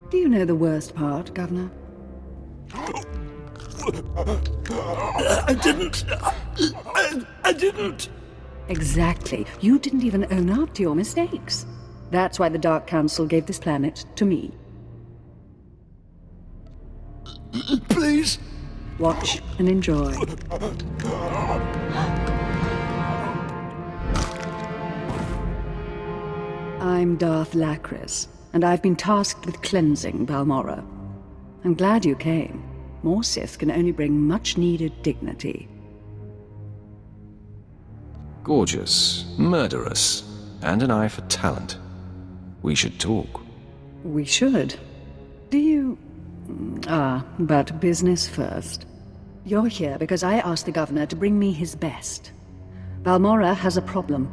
Do you know the worst part, Governor? I didn't. I didn't. Exactly. You didn't even own up to your mistakes. That's why the Dark Council gave this planet to me. Please. Watch and enjoy. I'm Darth Lachris, and I've been tasked with cleansing Balmorra. I'm glad you came. More Sith can only bring much-needed dignity. Gorgeous, murderous, and an eye for talent. We should talk. We should. Do you... but business first. You're here because I asked the Governor to bring me his best. Balmorra has a problem.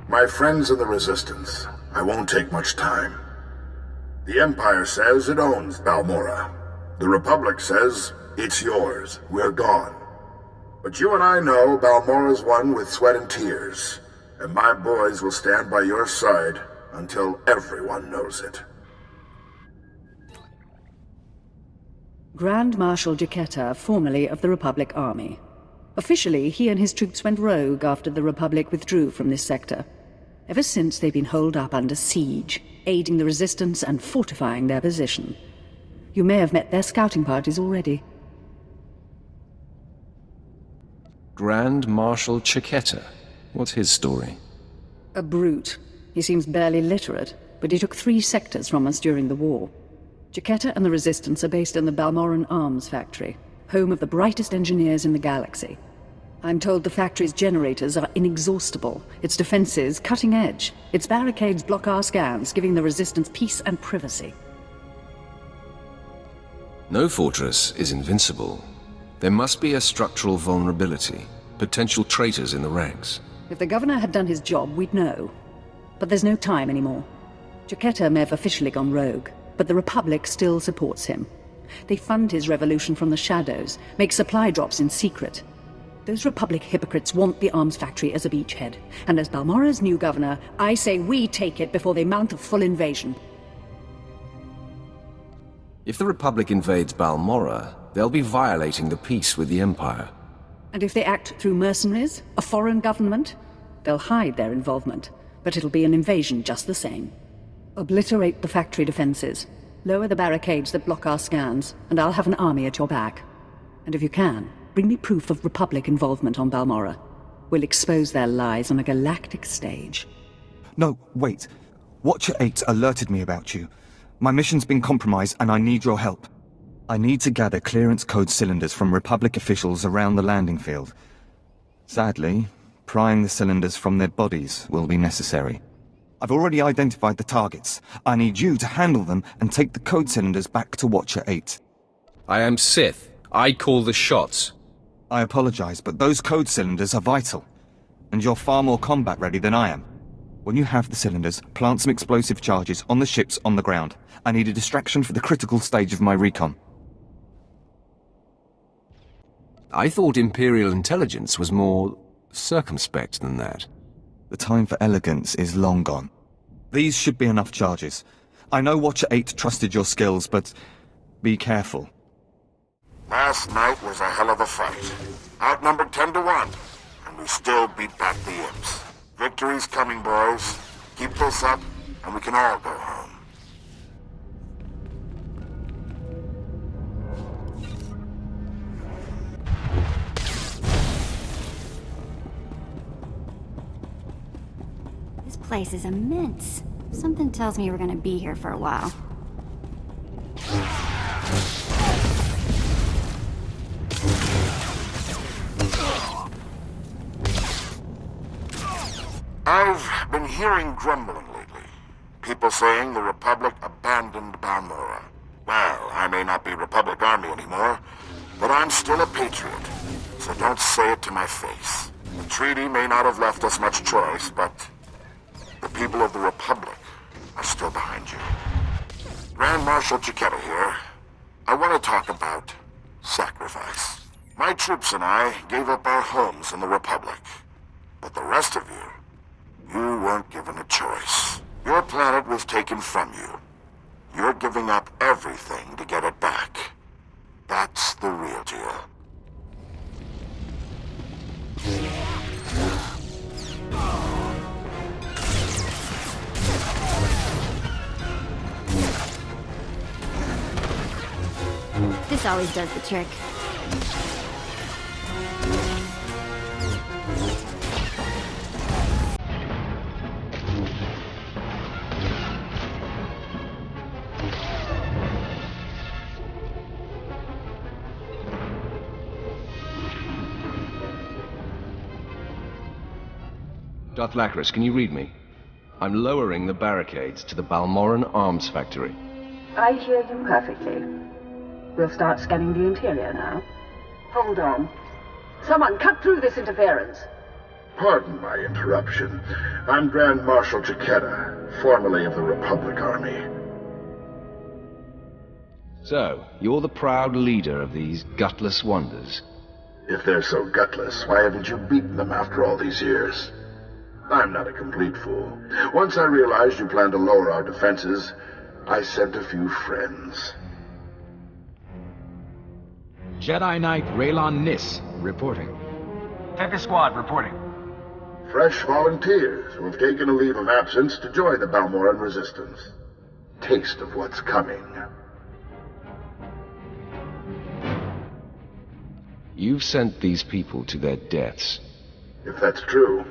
My friends in the Resistance, I won't take much time. The Empire says it owns Balmorra. The Republic says it's yours. We're gone. But you and I know Balmorra's won with sweat and tears, and my boys will stand by your side until everyone knows it. Grand Marshal Jaquetta, formerly of the Republic Army. Officially, he and his troops went rogue after the Republic withdrew from this sector. Ever since, they've been holed up under siege, aiding the Resistance and fortifying their position. You may have met their scouting parties already. Grand Marshal Jaquetta. What's his story? A brute. He seems barely literate, but he took 3 sectors from us during the war. Jaquetta and the Resistance are based in the Balmorran Arms Factory, home of the brightest engineers in the galaxy. I'm told the factory's generators are inexhaustible, its defenses cutting edge, its barricades block our scans, giving the Resistance peace and privacy. No fortress is invincible. There must be a structural vulnerability, potential traitors in the ranks. If the Governor had done his job, we'd know. But there's no time anymore. Jaquetta may have officially gone rogue, but the Republic still supports him. They fund his revolution from the shadows, make supply drops in secret. Those Republic hypocrites want the arms factory as a beachhead, and as Balmorra's new governor, I say we take it before they mount a full invasion. If the Republic invades Balmorra, they'll be violating the peace with the Empire. And if they act through mercenaries, a foreign government, they'll hide their involvement, but it'll be an invasion just the same. Obliterate the factory defenses, lower the barricades that block our scans, and I'll have an army at your back. And if you can, bring me proof of Republic involvement on Balmorra. We'll expose their lies on a galactic stage. No, wait. Watcher 8 alerted me about you. My mission's been compromised and I need your help. I need to gather clearance code cylinders from Republic officials around the landing field. Sadly, prying the cylinders from their bodies will be necessary. I've already identified the targets. I need you to handle them and take the code cylinders back to Watcher 8. I am Sith. I call the shots. I apologize, but those code cylinders are vital. And you're far more combat-ready than I am. When you have the cylinders, plant some explosive charges on the ships on the ground. I need a distraction for the critical stage of my recon. I thought Imperial intelligence was more circumspect than that. The time for elegance is long gone. These should be enough charges. I know Watcher 8 trusted your skills, but be careful. Last night was a hell of a fight. Outnumbered 10 to 1, and we still beat back the imps. Victory's coming, boys. Keep this up, and we can all go home. This place is immense. Something tells me we're gonna be here for a while. I've been hearing grumbling lately. People saying the Republic abandoned Balmorra. Well, I may not be Republic Army anymore, but I'm still a patriot. So don't say it to my face. The treaty may not have left us much choice, but the people of the Republic are still behind you. Grand Marshal Jaquetta here. I want to talk about sacrifice. My troops and I gave up our homes in the Republic. But the rest of you, you weren't given a choice. Your planet was taken from you. You're giving up everything to get it back. That's the real deal. This always does the trick. Darth Lachris, can you read me? I'm lowering the barricades to the Balmorran arms factory. I hear you perfectly. We'll start scanning the interior now. Hold on. Someone cut through this interference. Pardon my interruption. I'm Grand Marshal Takeda, formerly of the Republic Army. So, you're the proud leader of these gutless wonders. If they're so gutless, why haven't you beaten them after all these years? I'm not a complete fool. Once I realized you planned to lower our defenses, I sent a few friends. Jedi Knight Raylon Nis, reporting. Tempest Squad, reporting. Fresh volunteers who have taken a leave of absence to join the Balmorran resistance. Taste of what's coming. You've sent these people to their deaths. If that's true,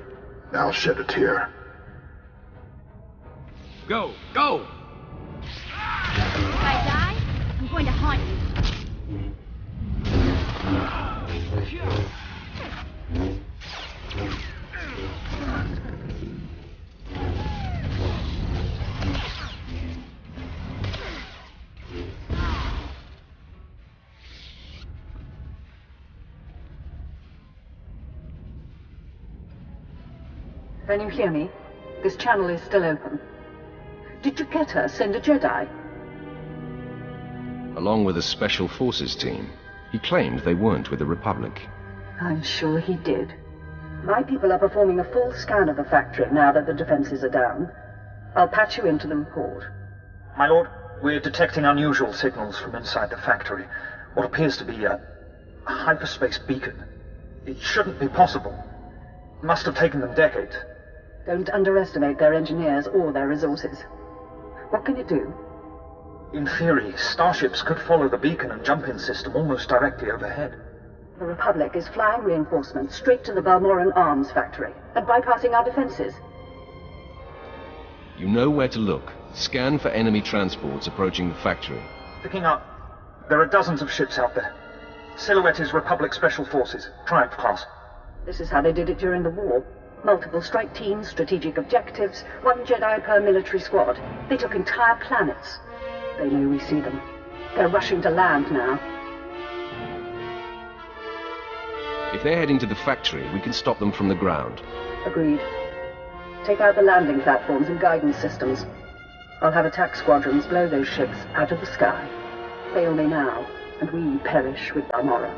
I'll shed a tear. Go! Go! If I die, I'm going to haunt you. Can you hear me? This channel is still open. Did Takeda send a Jedi? Along with a special forces team. He claimed they weren't with the Republic. I'm sure he did. My people are performing a full scan of the factory now that the defenses are down. I'll patch you into the report. My lord, we're detecting unusual signals from inside the factory. What appears to be a hyperspace beacon. It shouldn't be possible. It must have taken them decades. Don't underestimate their engineers or their resources. What can you do? In theory, starships could follow the beacon and jump-in system almost directly overhead. The Republic is flying reinforcements straight to the Balmorran arms factory and bypassing our defenses. You know where to look. Scan for enemy transports approaching the factory. Picking up. There are dozens of ships out there. Silhouette is Republic Special Forces, Triumph class. This is how they did it during the war. Multiple strike teams, strategic objectives, one Jedi per military squad. They took entire planets. They know we see them. They're rushing to land now. If they're heading to the factory, we can stop them from the ground. Agreed. Take out the landing platforms and guidance systems. I'll have attack squadrons blow those ships out of the sky. Fail me now, and we perish with Balmorra.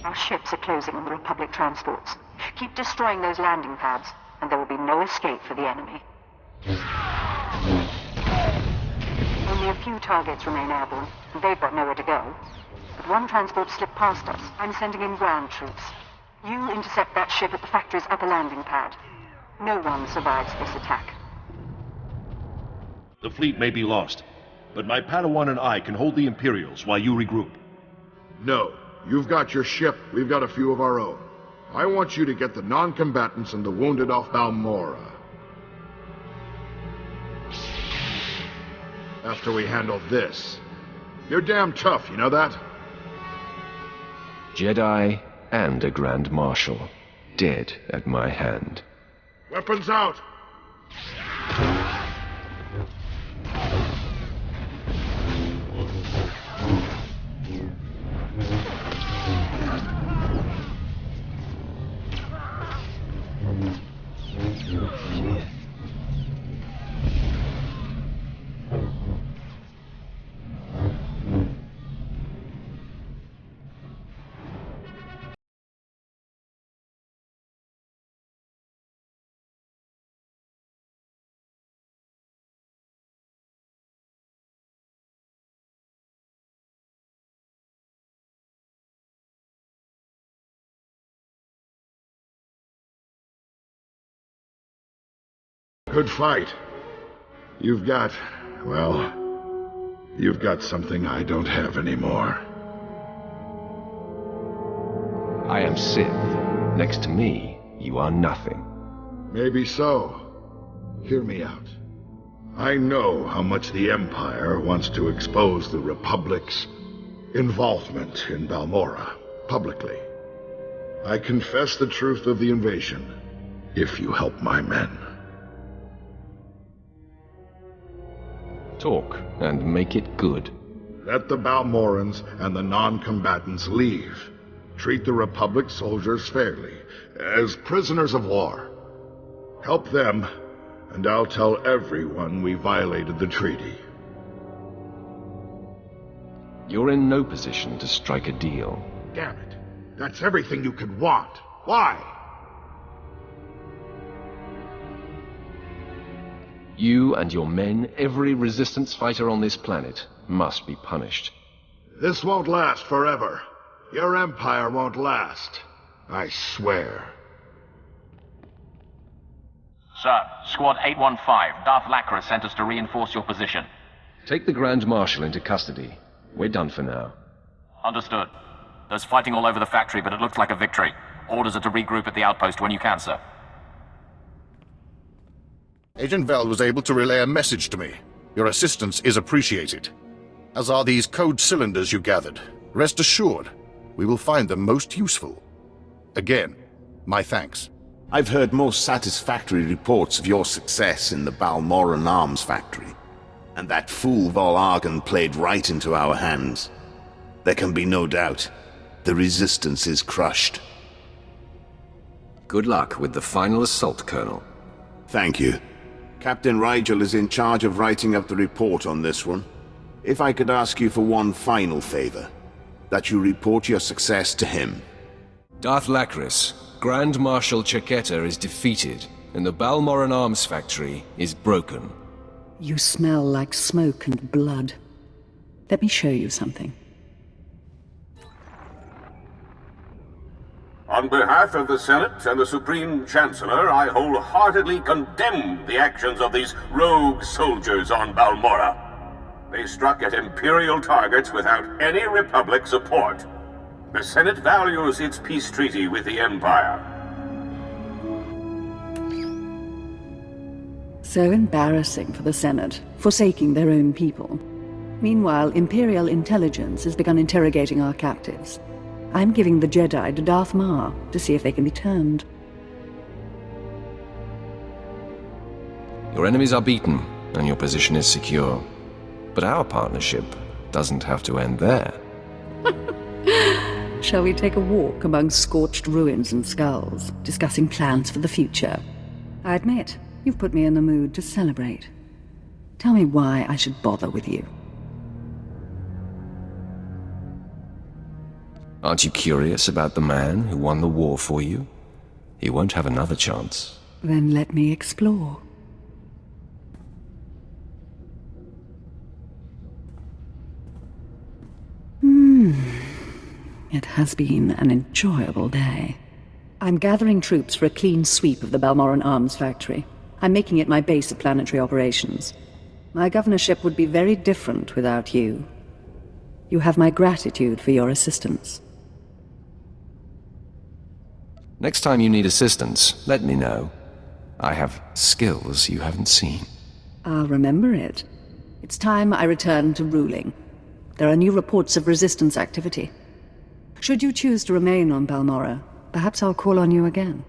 Our ships are closing on the Republic transports. Keep destroying those landing pads, and there will be no escape for the enemy. Only a few targets remain airborne, and they've got nowhere to go. But one transport slipped past us. I'm sending in ground troops. You intercept that ship at the factory's upper landing pad. No one survives this attack. The fleet may be lost, but my Padawan and I can hold the Imperials while you regroup. No. You've got your ship, we've got a few of our own. I want you to get the non-combatants and the wounded off Balmorra. After we handle this. You're damn tough, you know that? Jedi and a Grand Marshal, dead at my hand. Weapons out! Good fight. You've got something I don't have anymore. I am Sith. Next to me, you are nothing. Maybe so. Hear me out. I know how much the Empire wants to expose the Republic's involvement in Balmorra publicly. I confess the truth of the invasion, if you help my men. Talk, and make it good. Let the Balmorrans and the non-combatants leave. Treat the Republic soldiers fairly, as prisoners of war. Help them, and I'll tell everyone we violated the treaty. You're in no position to strike a deal. Damn it. That's everything you could want. Why? You and your men, every resistance fighter on this planet, must be punished. This won't last forever. Your empire won't last. I swear. Sir, Squad 815, Darth Lachris sent us to reinforce your position. Take the Grand Marshal into custody. We're done for now. Understood. There's fighting all over the factory, but it looks like a victory. Orders are to regroup at the outpost when you can, sir. Agent Vel was able to relay a message to me. Your assistance is appreciated. As are these code cylinders you gathered. Rest assured, we will find them most useful. Again, my thanks. I've heard most satisfactory reports of your success in the Balmorran arms factory. And that fool Vol Argon played right into our hands. There can be no doubt. The Resistance is crushed. Good luck with the final assault, Colonel. Thank you. Captain Rigel is in charge of writing up the report on this one. If I could ask you for one final favor, that you report your success to him. Darth Lachris, Grand Marshal Chaketa is defeated, and the Balmorran arms factory is broken. You smell like smoke and blood. Let me show you something. On behalf of the Senate and the Supreme Chancellor, I wholeheartedly condemn the actions of these rogue soldiers on Balmorra. They struck at Imperial targets without any Republic support. The Senate values its peace treaty with the Empire. So embarrassing for the Senate, forsaking their own people. Meanwhile, Imperial intelligence has begun interrogating our captives. I'm giving the Jedi to Darth Maul to see if they can be turned. Your enemies are beaten, and your position is secure. But our partnership doesn't have to end there. Shall we take a walk among scorched ruins and skulls, discussing plans for the future? I admit, you've put me in the mood to celebrate. Tell me why I should bother with you. Aren't you curious about the man who won the war for you? He won't have another chance. Then let me explore. It has been an enjoyable day. I'm gathering troops for a clean sweep of the Balmorran arms factory. I'm making it my base of planetary operations. My governorship would be very different without you. You have my gratitude for your assistance. Next time you need assistance, let me know. I have skills you haven't seen. I'll remember it. It's time I return to ruling. There are new reports of resistance activity. Should you choose to remain on Balmorra, perhaps I'll call on you again.